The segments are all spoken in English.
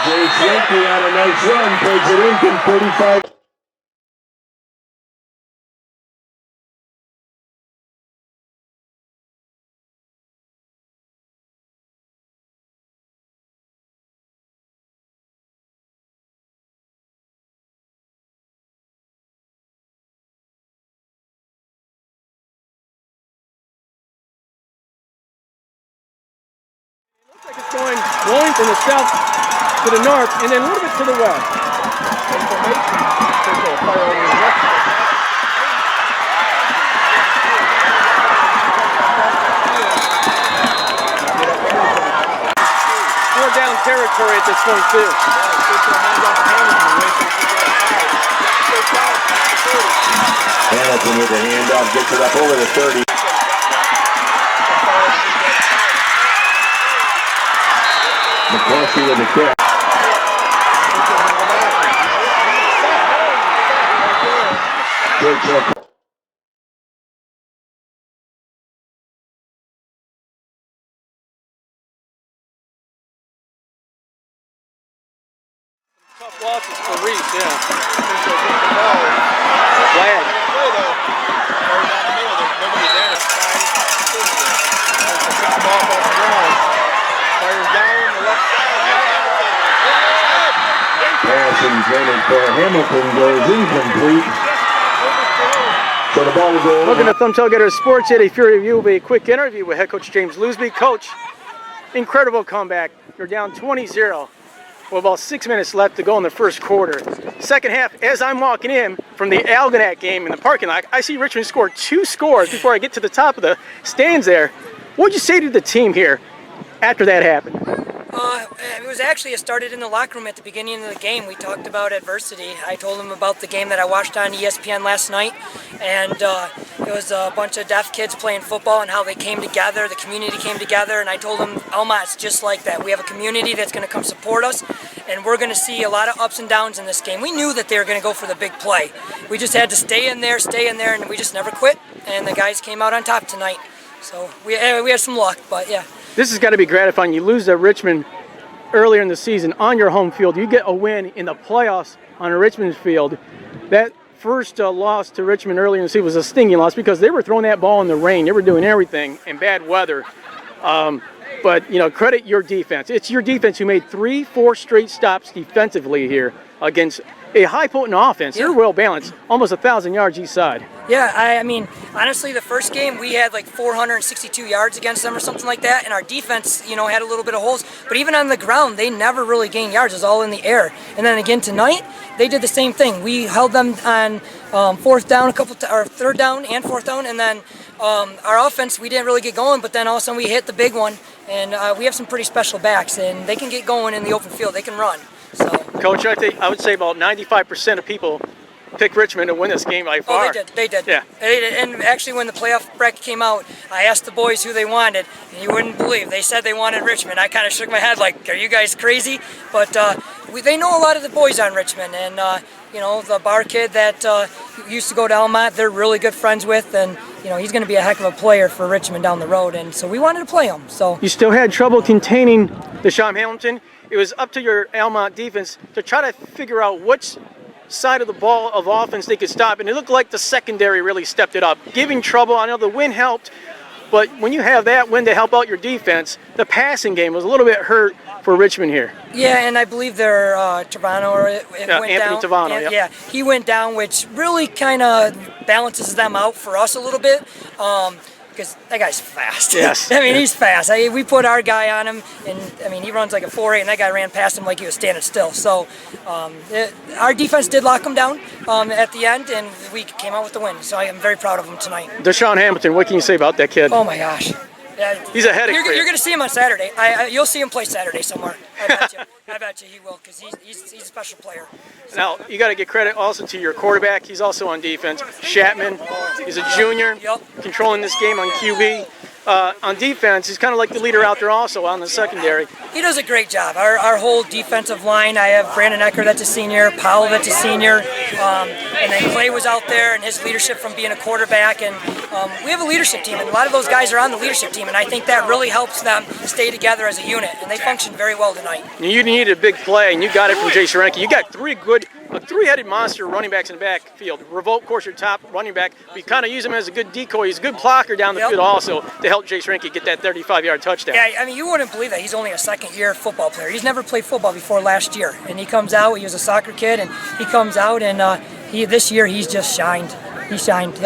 Jace Yankee on a nice run, takes it in from 35. Looks like it's blowing from the south to the north and then a little bit to the west. Fire over the west. Four down territory at this point too. Hamilton with the handoff gets it up over the 30. McCluskey with the kick. Good kick. Tough losses for Reese, yeah. Glad. Pass intended for Hamilton goes incomplete. So the ball will go. Looking at Thumb Tailgater Sports, at a Fury Review will be a quick interview with head coach James Loosby. Coach, incredible comeback. You're down 20-0 with about 6 minutes left to go in the first quarter. Second half, as I'm walking in from the Almont game in the parking lot, I see Richmond score 2 scores before I get to the top of the stands there. What would you say to the team here after that happened? It was actually, it started in the locker room at the beginning of the game. We talked about adversity. I told them about the game that I watched on ESPN last night, and it was a bunch of deaf kids playing football and how they came together, the community came together, and I told them, Almont's just like that. We have a community that's going to come support us, and we're going to see a lot of ups and downs in this game. We knew that they were going to go for the big play. We just had to stay in there, and we just never quit, and the guys came out on top tonight. So we had some luck, but yeah. This has got to be gratifying. You lose to Richmond earlier in the season on your home field. You get a win in the playoffs on a Richmond field. That first loss to Richmond earlier in the season was a stinging loss because they were throwing that ball in the rain. They were doing everything in bad weather. But, you know, credit your defense. It's your defense who made 3-4 straight stops defensively here against a high-potent offense. Yeah. They're well balanced, almost 1,000 yards each side. Yeah, I mean, honestly, the first game we had like 462 yards against them or something like that, and our defense, you know, had a little bit of holes. But even on the ground, they never really gained yards. It was all in the air. And then again tonight, they did the same thing. We held them on fourth down, or third down and fourth down, and then our offense, we didn't really get going. But then all of a sudden, we hit the big one, and we have some pretty special backs, and they can get going in the open field. They can run. So. Coach, I would say about 95% of people pick Richmond to win this game by far. Oh, they did. Yeah. They did. And actually, when the playoff bracket came out, I asked the boys who they wanted, and you wouldn't believe. They said they wanted Richmond. I kind of shook my head like, are you guys crazy? But they know a lot of the boys on Richmond, and you know, the bar kid that used to go to Almont, they're really good friends with, and you know, he's going to be a heck of a player for Richmond down the road, and so we wanted to play him. So you still had trouble containing Deshaun Hamilton. It was up to your Almont defense to try to figure out which side of the ball of offense they could stop, and it looked like the secondary really stepped it up, giving trouble. I know the wind helped, but when you have that wind to help out your defense, the passing game was a little bit hurt for Richmond here. Yeah, and I believe their Tavano went Anthony down. Tavano, yeah, he went down, which really kind of balances them out for us a little bit. Because that guy's fast. Yes. I mean, he's fast. We put our guy on him, and I mean, he runs like a 4.8, and that guy ran past him like he was standing still. So our defense did lock him down at the end, and we came out with the win. So I am very proud of him tonight. Deshaun Hamilton, what can you say about that kid? Oh my gosh. Yeah, he's a headache. You're going to see him on Saturday. You'll see him play Saturday somewhere. I bet you he will, because he's a special player. So. Now, you got to give credit also to your quarterback. He's also on defense. Chapman, he's a junior, controlling this game on QB. on defense, he's kind of like the leader out there also on the secondary. He does a great job. Our whole defensive line, I have Brandon Ecker, that's a senior, Powell, that's a senior, and then Clay was out there and his leadership from being a quarterback. And we have a leadership team, and a lot of those guys are on the leadership team, and I think that really helps them stay together as a unit, and they function very well tonight. You needed a big play, and you got it from Jay Sharenke. You got a three-headed monster running backs in the backfield. Revolt, of course, your top running back. We kind of use him as a good decoy. He's a good blocker down the field also to help Jay Sharenke get that 35-yard touchdown. Yeah, I mean, you wouldn't believe that. He's only a second-year football player. He's never played football before last year, and he comes out. He was a soccer kid, and he comes out, and this year he's just shined. He shined.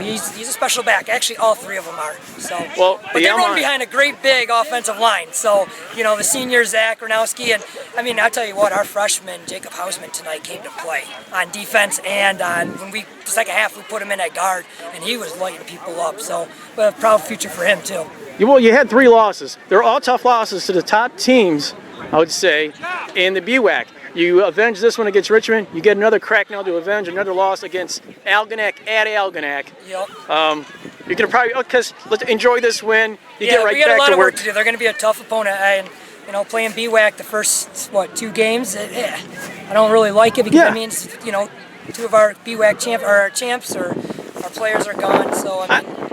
He's a special back. Actually, all three of them are. So, but they run behind a great big offensive line. So, the senior Zach Ranowski, and I mean, I'll tell you what, our freshman Jacob Hausman tonight came to play on defense, and the second half we put him in at guard, and he was lighting people up. So, a proud future for him too. Well, you had 3 losses. They're all tough losses to the top teams, I would say, in the BWAC. You avenge this one against Richmond. You get another crack now to avenge another loss against Algonac at Algonac. Yep. You're gonna probably let's enjoy this win. You get right back to work. We got a lot of work to do. They're going to be a tough opponent, and playing BWAC the first 2 games, I don't really like it because that means 2 of our BWAC champs or our players are gone. So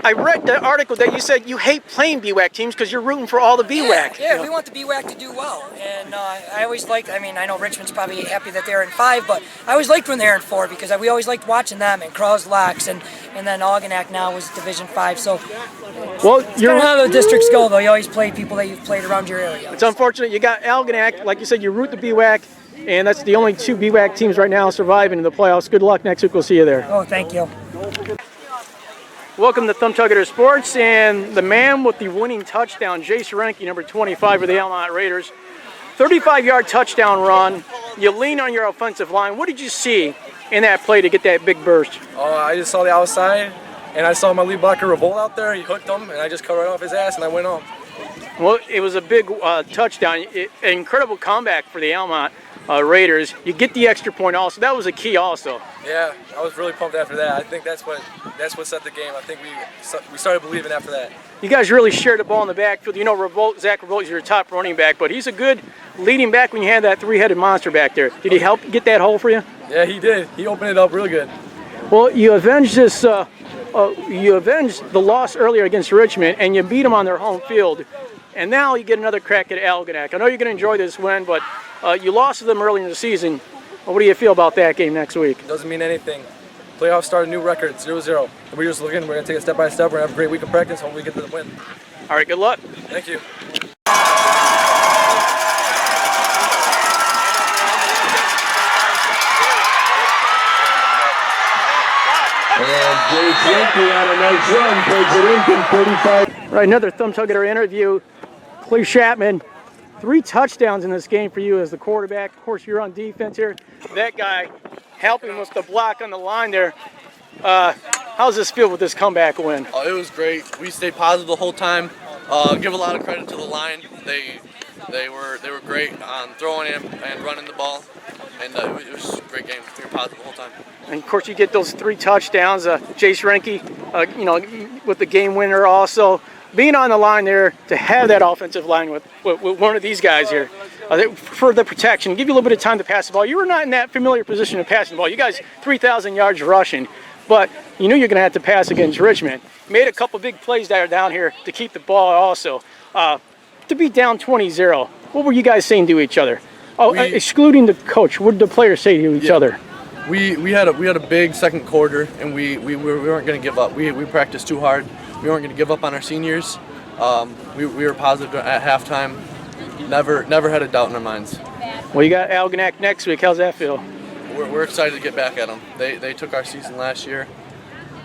I read the article that you said you hate playing BWAC teams because you're rooting for all the BWAC. Yeah, we want the BWAC to do well. And I always liked, I know Richmond's probably happy that they're in 5, but I always liked when they're in 4 because we always liked watching them and Crow's Locks and then Algonac now was Division 5. So it's kind of how the districts go, though. You always play people that you've played around your area. It's unfortunate. You got Algonac, like you said, you root the BWAC, and that's the only 2 BWAC teams right now surviving in the playoffs. Good luck next week. We'll see you there. Oh, thank you. Welcome to Tailgater Sports, and the man with the winning touchdown, Jay Sharenke, number 25 for the Almont Raiders. 35-yard touchdown run. You lean on your offensive line. What did you see in that play to get that big burst? I just saw the outside, and I saw my lead blocker Revolt out there. He hooked him, and I just cut right off his ass, and I went home. Well, it was a big touchdown. An incredible comeback for the Almont Raiders. You get the extra point also. That was a key also. Yeah, I was really pumped after that. I think that's what set the game. I think we started believing after that. You guys really shared the ball in the backfield. Zach Revolt is your top running back, but he's a good leading back when you had that 3-headed monster back there. Did he help get that hole for you? Yeah, he did. He opened it up real good. Well, you avenged this. You avenged the loss earlier against Richmond, and you beat them on their home field. And now you get another crack at Algonac. I know you're going to enjoy this win, but you lost to them earlier in the season. What do you feel about that game next week? Doesn't mean anything. Playoffs start a new record, 0-0. We're just looking. We're going to take it step by step. We're going to have a great week of practice. Hopefully we get to the win. All right, good luck. Thank you. And Jay Sharenke on a nice run takes it in from 35. Right, another Tailgater interview. Clay Chapman, 3 touchdowns in this game for you as the quarterback. Of course, you're on defense here. That guy helping with the block on the line there. How's this feel with this comeback win? It was great. We stayed positive the whole time. Give a lot of credit to the line. They were great on throwing and running the ball, and it was a great game. We were positive the whole time. And of course, you get those 3 touchdowns. Jay Sharenke, with the game winner also. Being on the line there to have that offensive line with one of these guys here for the protection, give you a little bit of time to pass the ball. You were not in that familiar position of passing the ball. You guys 3,000 yards rushing, but you knew you're going to have to pass against Richmond. Made a couple big plays down here to keep the ball also. To be down 20-0, what were you guys saying to each other? Excluding the coach, what did the players say to each other? We had a big second quarter, and we weren't going to give up. We practiced too hard. We weren't going to give up on our seniors. We were positive at halftime. Never had a doubt in our minds. Well, you got Algonac next week. How's that feel? We're excited to get back at them. They took our season last year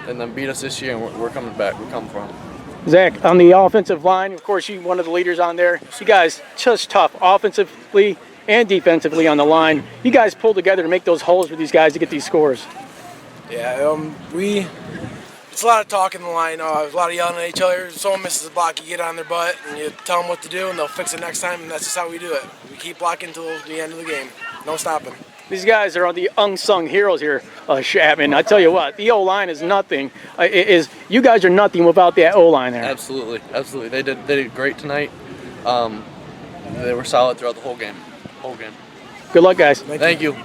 and then beat us this year, and we're coming back. We're coming for them. Zach, on the offensive line, of course, you're one of the leaders on there. You guys just tough offensively and defensively on the line. You guys pull together to make those holes with these guys to get these scores. Yeah, it's a lot of talking the line. There's a lot of yelling at each other. If someone misses a block, you get on their butt and you tell them what to do, and they'll fix it next time, and that's just how we do it. We keep blocking until the end of the game. No stopping. These guys are the unsung heroes here, Chapman. I tell you what, the O-line is nothing. You guys are nothing without that O-line there. Absolutely, absolutely. They did great tonight. They were solid throughout the whole game. Good luck, guys. Thank you.